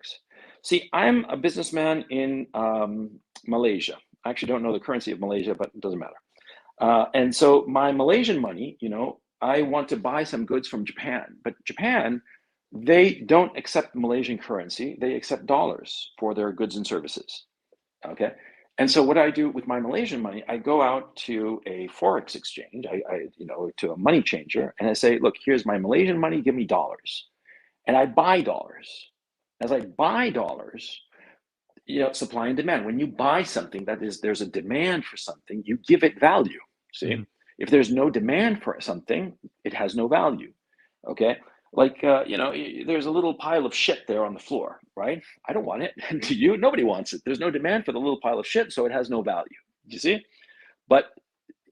works. See, I'm a businessman in Malaysia. I actually don't know the currency of Malaysia, but it doesn't matter. And so my Malaysian money, I want to buy some goods from Japan, but Japan, they don't accept Malaysian currency. They accept dollars for their goods and services. Okay. And so what I do with my Malaysian money, I go out to a Forex exchange, to a money changer, and I say, look, here's my Malaysian money, give me dollars. And I buy dollars. As I buy dollars, supply and demand. When you buy something, there's a demand for something, you give it value. See, if there's no demand for something, it has no value. Okay. Like, there's a little pile of shit there on the floor, right? I don't want it. Do you? Nobody wants it. There's no demand for the little pile of shit, so it has no value. You see? But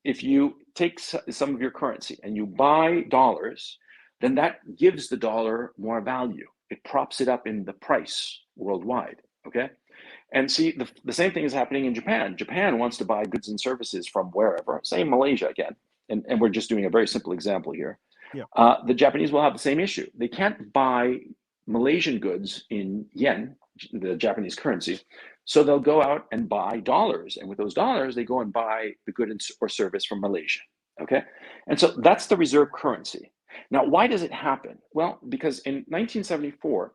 if you take some of your currency and you buy dollars, then that gives the dollar more value. It props it up in the price worldwide. Okay. And see, the same thing is happening in Japan. Japan wants to buy goods and services from wherever, say Malaysia again. And we're just doing a very simple example here. Yeah. The Japanese will have the same issue. They can't buy Malaysian goods in yen, the Japanese currency. So they'll go out and buy dollars. And with those dollars, they go and buy the good or service from Malaysia. Okay. And so that's the reserve currency. Now, why does it happen? Well, because in 1974,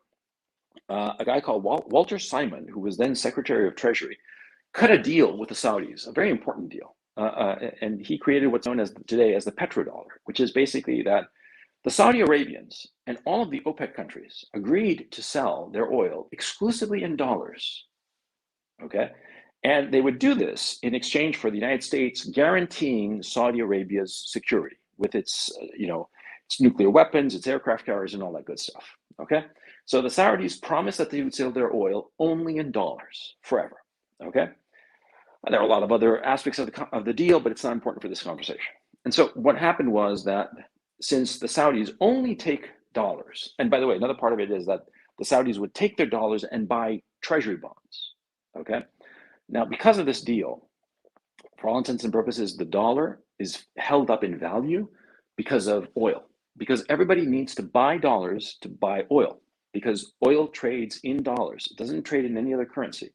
a guy called Walter Simon, who was then Secretary of Treasury, cut a deal with the Saudis, a very important deal. And he created what's known as today as the Petrodollar, which is basically that the Saudi Arabians and all of the OPEC countries agreed to sell their oil exclusively in dollars. Okay. And they would do this in exchange for the United States guaranteeing Saudi Arabia's security with its nuclear weapons, its aircraft carriers, and all that good stuff. Okay. So the Saudis promised that they would sell their oil only in dollars forever. Okay. And there are a lot of other aspects of the deal, but it's not important for this conversation. And so what happened was that since the Saudis only take dollars, and by the way, another part of it is that the Saudis would take their dollars and buy treasury bonds. Okay. Now, because of this deal, for all intents and purposes, the dollar is held up in value because of oil, because everybody needs to buy dollars to buy oil, because oil trades in dollars. It doesn't trade in any other currency.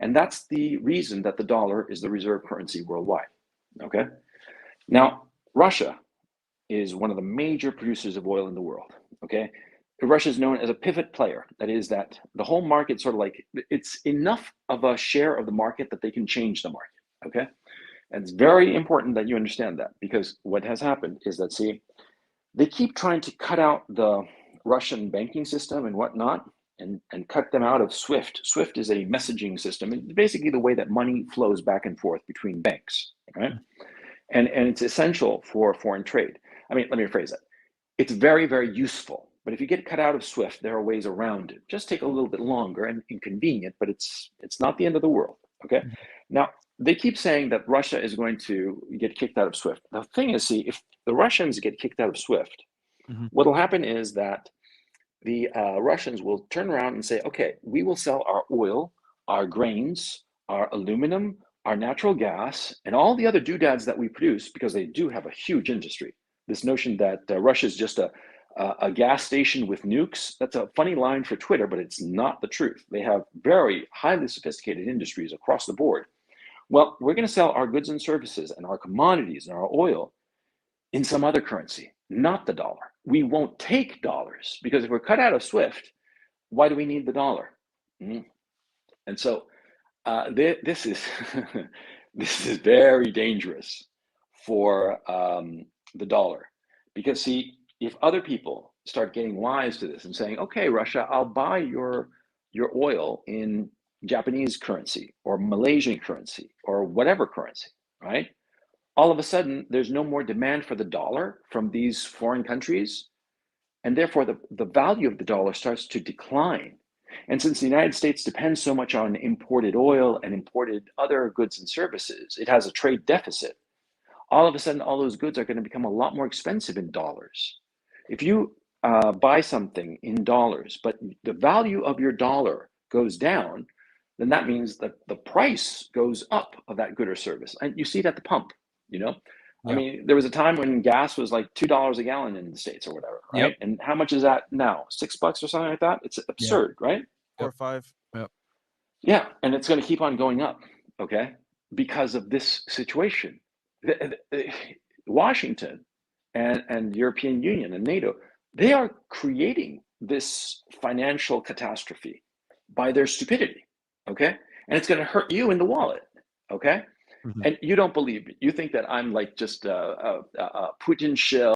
And that's the reason that the dollar is the reserve currency worldwide. Okay. Now, Russia is one of the major producers of oil in the world. Okay. Russia is known as a pivot player. That is that the whole market sort of like, it's enough of a share of the market that they can change the market. Okay. And it's very important that you understand that, because what has happened is that, see, they keep trying to cut out the Russian banking system and whatnot, and cut them out of SWIFT. SWIFT is a messaging system. It's basically the way that money flows back and forth between banks, right? And it's essential for foreign trade. I mean, let me rephrase that. It's very, very useful. But if you get cut out of SWIFT, there are ways around it. Just take a little bit longer and inconvenient, but it's not the end of the world, okay? Now, they keep saying that Russia is going to get kicked out of SWIFT. The thing is, see, if the Russians get kicked out of SWIFT, what will happen is that the Russians will turn around and say, okay, we will sell our oil, our grains, our aluminum, our natural gas, and all the other doodads that we produce, because they do have a huge industry. This notion that Russia is just a gas station with nukes, that's a funny line for Twitter, but it's not the truth. They have very highly sophisticated industries across the board. Well, we're going to sell our goods and services and our commodities and our oil in some other currency, not the dollar. We won't take dollars, because if we're cut out of SWIFT, why do we need the dollar? And so this is this is very dangerous for the dollar, because, see, if other people start getting wise to this and saying, okay, Russia, I'll buy your oil in Japanese currency or Malaysian currency or whatever currency, right? All of a sudden, there's no more demand for the dollar from these foreign countries. And therefore, the value of the dollar starts to decline. And since the United States depends so much on imported oil and imported other goods and services, it has a trade deficit. All of a sudden, all those goods are going to become a lot more expensive in dollars. If you buy something in dollars, but the value of your dollar goes down, then that means that the price goes up of that good or service. And you see it at the pump. Yeah. I mean, there was a time when gas was like $2 a gallon in the States or whatever, right? Yep. And how much is that now? $6 or something like that? It's absurd, right? 4 or 5. Yep. Yeah, and it's going to keep on going up, okay, because of this situation. Washington and European Union and NATO, they are creating this financial catastrophe by their stupidity, okay? And it's going to hurt you in the wallet, okay? Mhm. And you don't believe me. You think that I'm like just a Putin shill